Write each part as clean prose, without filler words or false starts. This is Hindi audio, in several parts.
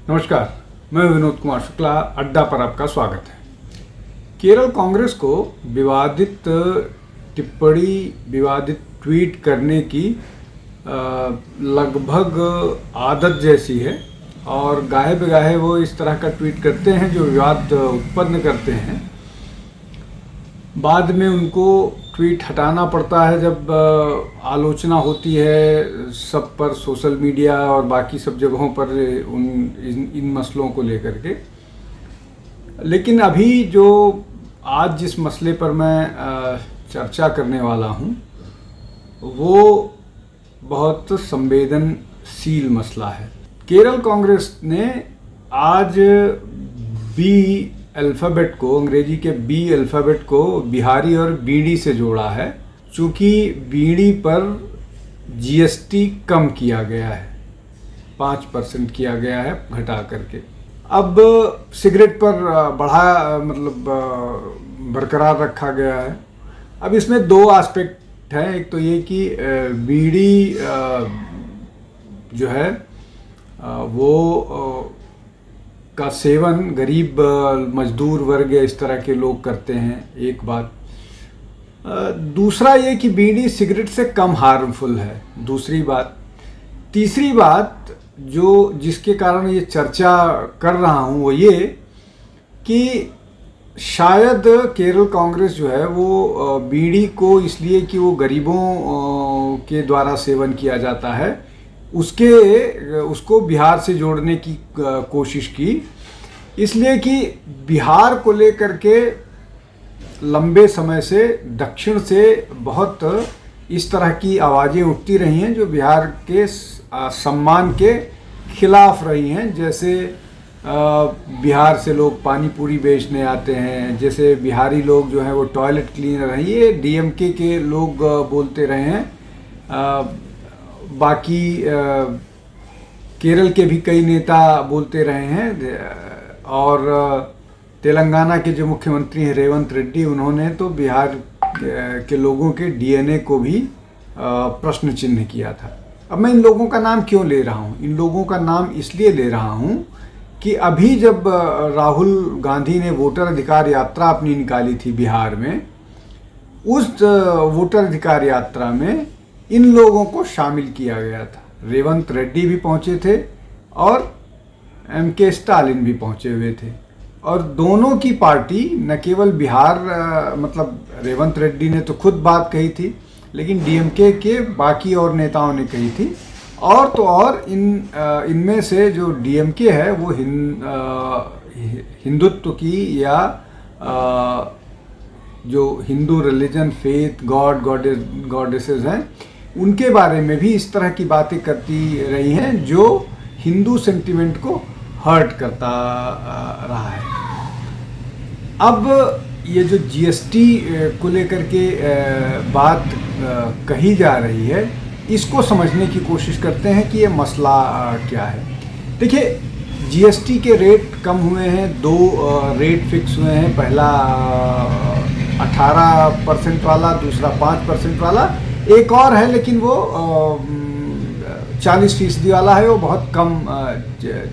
नमस्कार, मैं विनोद कुमार शुक्ला। अड्डा पर आपका स्वागत है। केरल कांग्रेस को विवादित टिप्पणी, विवादित ट्वीट करने की लगभग आदत जैसी है और गाहे बेगाहे वो इस तरह का ट्वीट करते हैं जो विवाद उत्पन्न करते हैं। बाद में उनको ट्वीट हटाना पड़ता है जब आलोचना होती है सब पर, सोशल मीडिया और बाकी सब जगहों पर इन मसलों को लेकर के। लेकिन अभी जो आज जिस मसले पर मैं चर्चा करने वाला हूँ वो बहुत संवेदनशील मसला है। केरल कांग्रेस ने आज बी अल्फ़ाबेट को, अंग्रेजी के बी अल्फ़ाबेट को बिहारी और बीड़ी से जोड़ा है, चूँकि बीड़ी पर जीएसटी कम किया गया है, 5% किया गया है घटा करके। अब सिगरेट पर बरकरार रखा गया है। अब इसमें दो एस्पेक्ट हैं। एक तो ये कि बीड़ी जो है वो का सेवन गरीब मजदूर वर्ग या इस तरह के लोग करते हैं, एक बात। दूसरा ये कि बीड़ी सिगरेट से कम हार्मफुल है, दूसरी बात। तीसरी बात जो जिसके कारण ये चर्चा कर रहा हूँ वो ये कि शायद केरल कांग्रेस जो है वो बीड़ी को इसलिए कि वो गरीबों के द्वारा सेवन किया जाता है उसको बिहार से जोड़ने की कोशिश की, इसलिए कि बिहार को लेकर के लंबे समय से दक्षिण से बहुत इस तरह की आवाज़ें उठती रही हैं जो बिहार के सम्मान के खिलाफ रही हैं। जैसे बिहार से लोग पानी पूरी बेचने आते हैं, जैसे बिहारी लोग जो हैं वो टॉयलेट क्लीनर हैं, ये डीएमके के लोग बोलते रहे हैं। बाकी केरल के भी कई नेता बोलते रहे हैं और तेलंगाना के जो मुख्यमंत्री हैं रेवंत रेड्डी, उन्होंने तो बिहार के लोगों के डीएनए को भी प्रश्न चिन्ह किया था। अब मैं इन लोगों का नाम क्यों ले रहा हूँ? इन लोगों का नाम इसलिए ले रहा हूँ कि अभी जब राहुल गांधी ने वोटर अधिकार यात्रा अपनी निकाली थी बिहार में, उस वोटर अधिकार यात्रा में इन लोगों को शामिल किया गया था। रेवंत रेड्डी भी पहुंचे थे और एमके स्टालिन भी पहुंचे हुए थे, और दोनों की पार्टी न केवल बिहार रेवंत रेड्डी ने तो खुद बात कही थी, लेकिन डीएमके के बाकी और नेताओं ने कही थी। और तो और इनमें से जो डीएमके है वो हिंदुत्व की या जो हिंदू रिलीजन, फेथ, गॉडेसेस हैं, उनके बारे में भी इस तरह की बातें करती रही हैं जो हिंदू सेंटिमेंट को हर्ट करता रहा है। अब ये जो जीएसटी को लेकर के बात कही जा रही है, इसको समझने की कोशिश करते हैं कि ये मसला क्या है। देखिए, जीएसटी के रेट कम हुए हैं, दो रेट फिक्स हुए हैं। पहला 18% वाला, दूसरा 5% वाला, एक और है लेकिन वो 40% वाला है। वो बहुत कम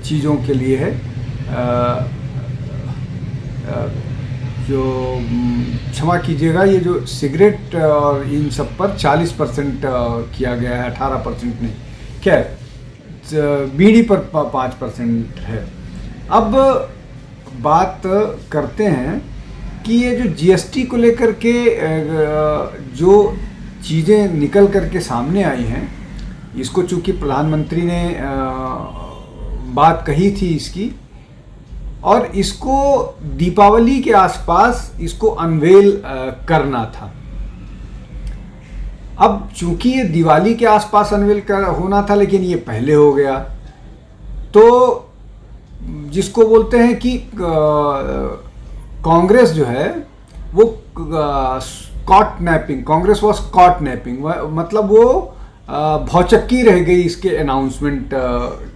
चीज़ों के लिए है। जो क्षमा कीजिएगा, ये जो सिगरेट और इन सब पर 40% किया गया है, 18% नहीं। खैर, बीड़ी पर 5% है। अब बात करते हैं कि ये जो जीएसटी को लेकर के जो चीज़ें निकल करके सामने आई हैं, इसको चूँकि प्रधानमंत्री ने बात कही थी इसकी, और इसको दीपावली के आसपास इसको अनवेल करना था। अब चूंकि ये दिवाली के आसपास अनवेल होना था, लेकिन ये पहले हो गया, तो जिसको बोलते हैं कि कांग्रेस जो है वो caught napping, Congress was caught napping, मतलब वो भौचक्की रह गई इसके अनाउंसमेंट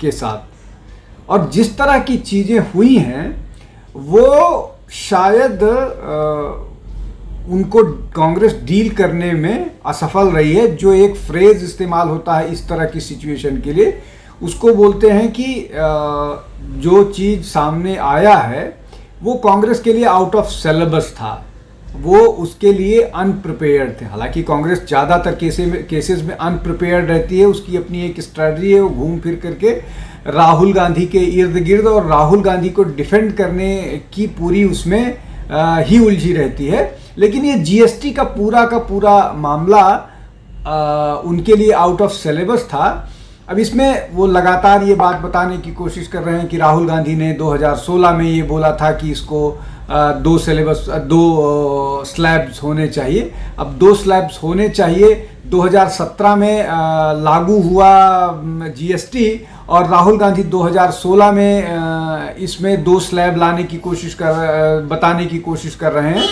के साथ। और जिस तरह की चीज़ें हुई हैं वो शायद उनको कांग्रेस डील करने में असफल रही है। जो एक फ्रेज इस्तेमाल होता है इस तरह की सिचुएशन के लिए, उसको बोलते हैं कि जो चीज़ सामने आया है वो कांग्रेस के लिए आउट ऑफ सिलेबस था, वो उसके लिए अनप्रिपेयर्ड थे। हालांकि कांग्रेस ज़्यादातर केसेस में अनप्रिपेयर्ड रहती है, उसकी अपनी एक स्ट्रैटेजी है, वो घूम फिर करके राहुल गांधी के इर्द गिर्द और राहुल गांधी को डिफेंड करने की पूरी उसमें ही उलझी रहती है। लेकिन ये जीएसटी का पूरा मामला उनके लिए आउट ऑफ सिलेबस था। अब इसमें वो लगातार ये बात बताने की कोशिश कर रहे हैं कि राहुल गांधी ने 2016 में ये बोला था कि इसको दो स्लैब्स होने चाहिए। अब 2 स्लैब्स होने चाहिए, 2017 में लागू हुआ जीएसटी और राहुल गांधी 2016 में इसमें 2 स्लैब लाने की बताने की कोशिश कर रहे हैं।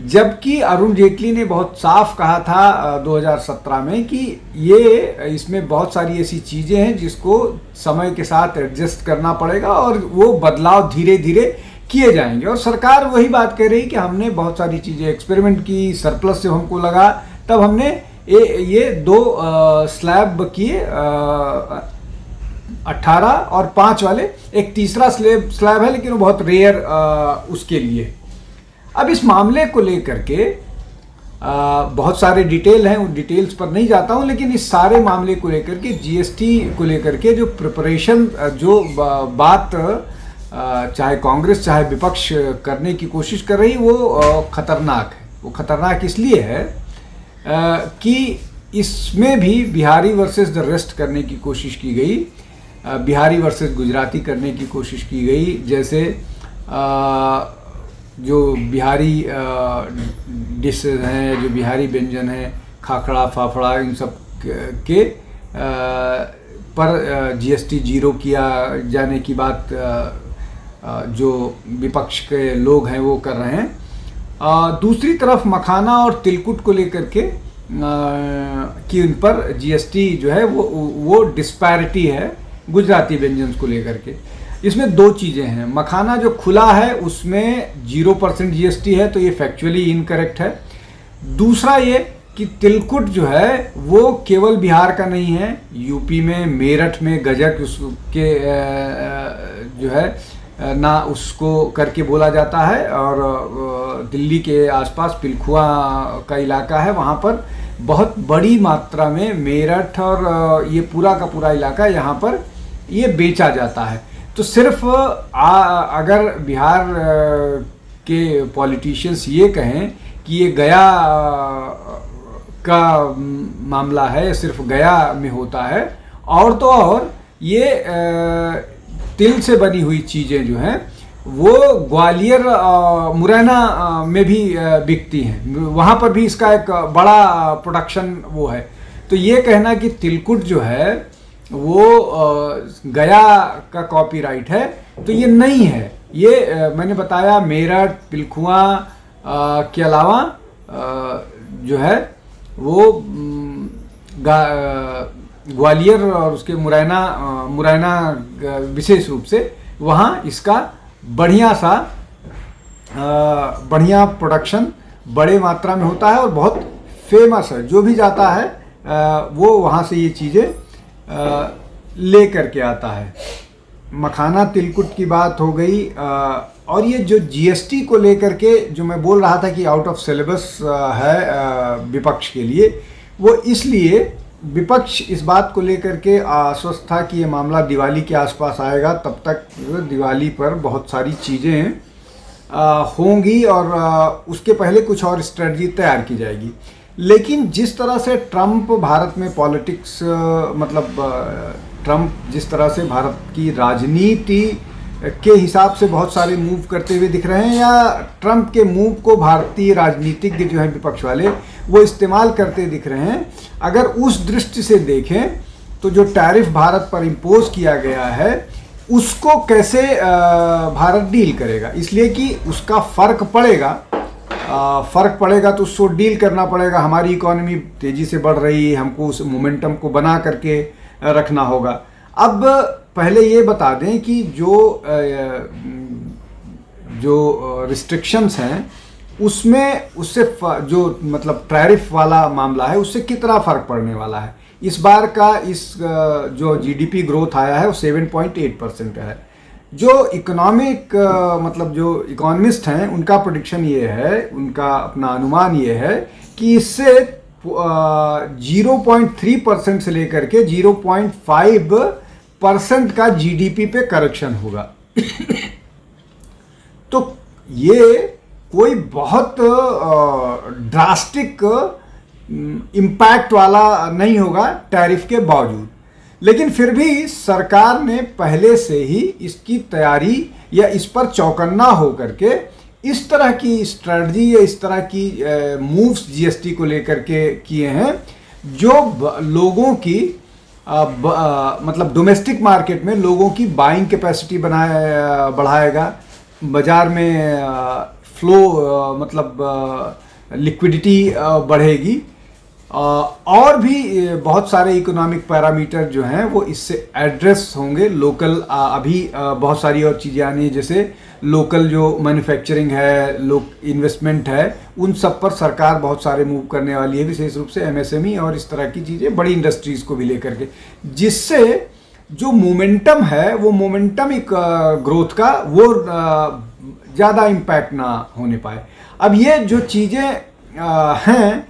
जबकि अरुण जेटली ने बहुत साफ कहा था 2017 में कि ये इसमें बहुत सारी ऐसी चीज़ें हैं जिसको समय के साथ एडजस्ट करना पड़ेगा और वो बदलाव धीरे धीरे किए जाएंगे। और सरकार वही बात कह रही कि हमने बहुत सारी चीज़ें एक्सपेरिमेंट की, सरप्लस जब हमको लगा तब हमने ये 2 स्लैब किए, 18 और 5 वाले। एक तीसरा स्लैब है लेकिन वो बहुत रेयर उसके लिए। अब इस मामले को लेकर के बहुत सारे डिटेल हैं, उन डिटेल्स पर नहीं जाता हूं, लेकिन इस सारे मामले को लेकर के जीएसटी को लेकर के जो प्रिपरेशन, जो बात चाहे कांग्रेस चाहे विपक्ष करने की कोशिश कर रही, वो खतरनाक है। वो खतरनाक इसलिए है कि इसमें भी बिहारी वर्सेस द रेस्ट करने की कोशिश की गई, बिहारी वर्सेस गुजराती करने की कोशिश की गई। जैसे जो बिहारी डिशेज हैं, जो बिहारी व्यंजन हैं, खाखड़ा फाफड़ा, इन सब के पर जीएसटी 0 किया जाने की बात जो विपक्ष के लोग हैं वो कर रहे हैं। दूसरी तरफ मखाना और तिलकुट को लेकर के कि उन पर जीएसटी जो है वो डिस्पैरिटी है गुजराती व्यंजन को लेकर के। इसमें 2 चीज़ें हैं। मखाना जो खुला है उसमें 0% जीएसटी है, तो ये फैक्चुअली इनकरेक्ट है। दूसरा ये कि तिलकुट जो है वो केवल बिहार का नहीं है, यूपी में मेरठ में गजक उसके जो है ना उसको करके बोला जाता है, और दिल्ली के आसपास पिलखुआ का इलाका है, वहाँ पर बहुत बड़ी मात्रा में मेरठ और ये पूरा का पूरा इलाका यहाँ पर ये बेचा जाता है। तो सिर्फ अगर बिहार के पॉलिटिशियंस ये कहें कि ये गया का मामला है, सिर्फ गया में होता है, और तो और ये तिल से बनी हुई चीज़ें जो हैं वो ग्वालियर मुरैना में भी बिकती हैं, वहाँ पर भी इसका एक बड़ा प्रोडक्शन वो है। तो ये कहना कि तिलकुट जो है वो गया का कॉपीराइट है, तो ये नहीं है। ये मैंने बताया मेरठ पिलखुआ के अलावा जो है वो ग्वालियर और उसके मुरैना विशेष रूप से वहाँ इसका बढ़िया प्रोडक्शन बड़े मात्रा में होता है और बहुत फेमस है। जो भी जाता है वो वहाँ से ये चीज़ें ले करके आता है। मखाना तिलकुट की बात हो गई। और ये जो जीएसटी को लेकर के जो मैं बोल रहा था कि आउट ऑफ सिलेबस है विपक्ष के लिए, वो इसलिए विपक्ष इस बात को लेकर के आश्वस्त था कि ये मामला दिवाली के आसपास आएगा, तब तक दिवाली पर बहुत सारी चीज़ें होंगी और उसके पहले कुछ और स्ट्रेटजी तैयार की जाएगी। लेकिन जिस तरह से ट्रंप भारत में पॉलिटिक्स ट्रंप जिस तरह से भारत की राजनीति के हिसाब से बहुत सारे मूव करते हुए दिख रहे हैं, या ट्रंप के मूव को भारतीय राजनीतिज्ञ जो हैं विपक्ष वाले वो इस्तेमाल करते दिख रहे हैं, अगर उस दृष्टि से देखें तो जो टैरिफ भारत पर इम्पोज किया गया है उसको कैसे भारत डील करेगा, इसलिए कि उसका फ़र्क पड़ेगा तो उसको डील करना पड़ेगा। हमारी इकोनॉमी तेज़ी से बढ़ रही है, हमको उस मोमेंटम को बना करके रखना होगा। अब पहले ये बता दें कि जो रिस्ट्रिक्शंस हैं उसमें उससे जो मतलब टैरिफ वाला मामला है उससे कितना फ़र्क पड़ने वाला है। इस बार का जो जीडीपी ग्रोथ आया है वो 7.8% है। जो इकोनॉमिक मतलब जो इकोनॉमिस्ट हैं उनका प्रेडिक्शन ये है, उनका अपना अनुमान ये है कि इससे 0.3% से लेकर के 0.5% का जीडीपी पे करेक्शन होगा। तो ये कोई बहुत ड्रास्टिक इम्पैक्ट वाला नहीं होगा टैरिफ के बावजूद, लेकिन फिर भी सरकार ने पहले से ही इसकी तैयारी या इस पर चौकन्ना हो करके इस तरह की स्ट्रेटजी या इस तरह की मूव्स जीएसटी को लेकर के किए हैं जो लोगों की मतलब डोमेस्टिक मार्केट में लोगों की बाइंग कैपेसिटी बढ़ाएगा, बाजार में फ्लो मतलब लिक्विडिटी बढ़ेगी, और भी बहुत सारे इकोनॉमिक पैरामीटर जो हैं वो इससे एड्रेस होंगे। लोकल अभी बहुत सारी और चीज़ें आनी है, जैसे लोकल जो मैन्युफैक्चरिंग है, इन्वेस्टमेंट है, उन सब पर सरकार बहुत सारे मूव करने वाली है, विशेष रूप से एमएसएमई और इस तरह की चीज़ें, बड़ी इंडस्ट्रीज़ को भी लेकर के, जिससे जो मोमेंटम है वो मोमेंटम एक ग्रोथ का वो ज़्यादा इम्पैक्ट ना होने पाए। अब ये जो चीज़ें हैं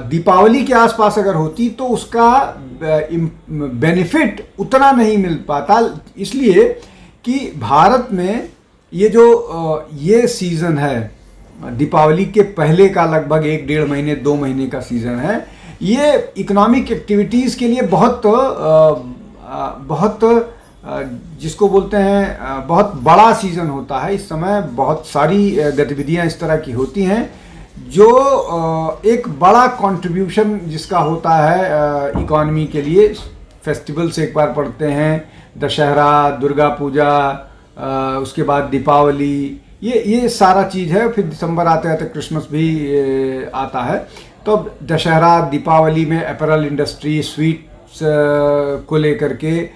दीपावली के आसपास अगर होती तो उसका बेनिफिट उतना नहीं मिल पाता, इसलिए कि भारत में ये जो ये सीज़न है दीपावली के पहले का लगभग 1-1.5 महीने 2 महीने का सीज़न है, ये इकोनॉमिक एक्टिविटीज़ के लिए बहुत जिसको बोलते हैं बहुत बड़ा सीज़न होता है। इस समय बहुत सारी गतिविधियां इस तरह की होती हैं जो एक बड़ा कंट्रीब्यूशन जिसका होता है इकॉनमी के लिए। फेस्टिवल्स एक बार पड़ते हैं, दशहरा, दुर्गा पूजा, उसके बाद दीपावली, ये सारा चीज़ है। फिर दिसंबर आते आते क्रिसमस भी आता है। तो दशहरा दीपावली में अपैरल इंडस्ट्री, स्वीट्स को लेकर के,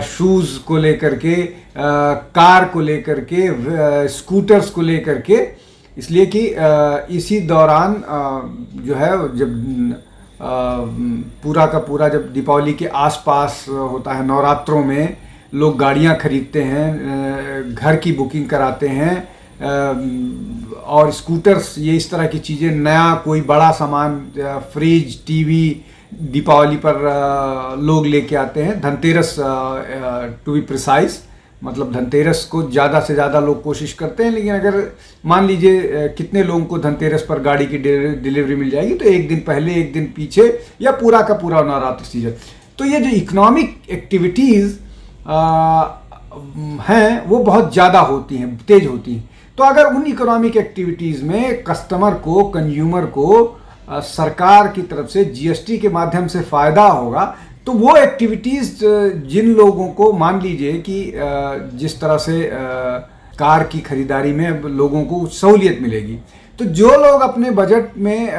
शूज़ को लेकर के, कार को लेकर के, स्कूटर्स को लेकर के, इसलिए कि इसी दौरान जो है जब पूरा का पूरा जब दीपावली के आसपास होता है, नवरात्रों में लोग गाड़ियां खरीदते हैं, घर की बुकिंग कराते हैं, और स्कूटर्स, ये इस तरह की चीज़ें, नया कोई बड़ा सामान, फ्रिज, टीवी दीपावली पर लोग लेके आते हैं। धनतेरस टू बी प्रिसाइज, मतलब धनतेरस को ज़्यादा से ज़्यादा लोग कोशिश करते हैं, लेकिन अगर मान लीजिए कितने लोगों को धनतेरस पर गाड़ी की डिलीवरी मिल जाएगी, तो एक दिन पहले एक दिन पीछे या पूरा का पूरा नवरात्र सीजन। तो ये जो इकोनॉमिक एक्टिविटीज़ हैं वो बहुत ज़्यादा होती हैं, तेज होती हैं। तो अगर उन इकोनॉमिक एक्टिविटीज़ में कस्टमर को, कंज्यूमर को सरकार की तरफ से जीएसटी के माध्यम से फ़ायदा होगा, तो वो एक्टिविटीज़ जिन लोगों को, मान लीजिए कि जिस तरह से कार की खरीदारी में लोगों को सहूलियत मिलेगी, तो जो लोग अपने बजट में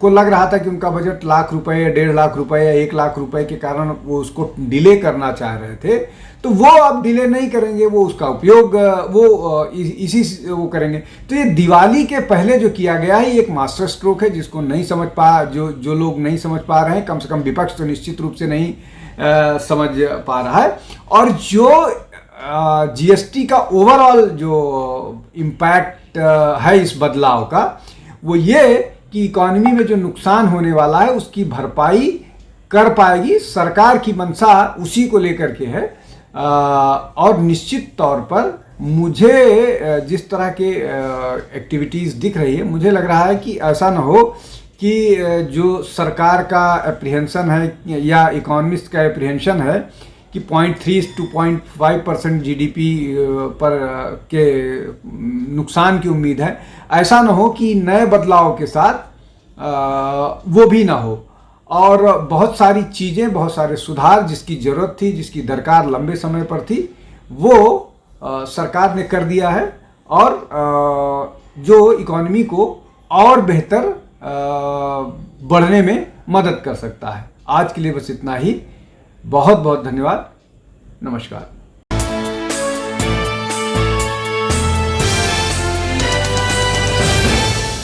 को लग रहा था कि उनका बजट लाख रुपए या 1.5 लाख रुपए या 1 लाख रुपए के कारण वो उसको डिले करना चाह रहे थे, तो वो अब डिले नहीं करेंगे, वो उसका उपयोग वो करेंगे। तो ये दिवाली के पहले जो किया गया है, ये एक मास्टर स्ट्रोक है जिसको नहीं समझ जो लोग नहीं समझ पा रहे हैं, कम से कम विपक्ष तो निश्चित रूप से नहीं समझ पा रहा है। और जो जीएसटी का ओवरऑल जो इम्पैक्ट है इस बदलाव का, वो ये कि इकॉनमी में जो नुकसान होने वाला है उसकी भरपाई कर पाएगी सरकार। की मंशा उसी को लेकर के है। और निश्चित तौर पर मुझे जिस तरह के एक्टिविटीज़ दिख रही है, मुझे लग रहा है कि ऐसा ना हो कि जो सरकार का एप्रीहेंशन है या इकोनॉमिस्ट का एप्रीहेंशन है कि 0.3 to 0.5% जीडीपी पर के नुकसान की उम्मीद है, ऐसा ना हो कि नए बदलाव के साथ वो भी ना हो। और बहुत सारी चीज़ें, बहुत सारे सुधार जिसकी ज़रूरत थी, जिसकी दरकार लंबे समय पर थी, वो सरकार ने कर दिया है, और जो इकॉनमी को और बेहतर बढ़ने में मदद कर सकता है। आज के लिए बस इतना ही। बहुत बहुत धन्यवाद। नमस्कार।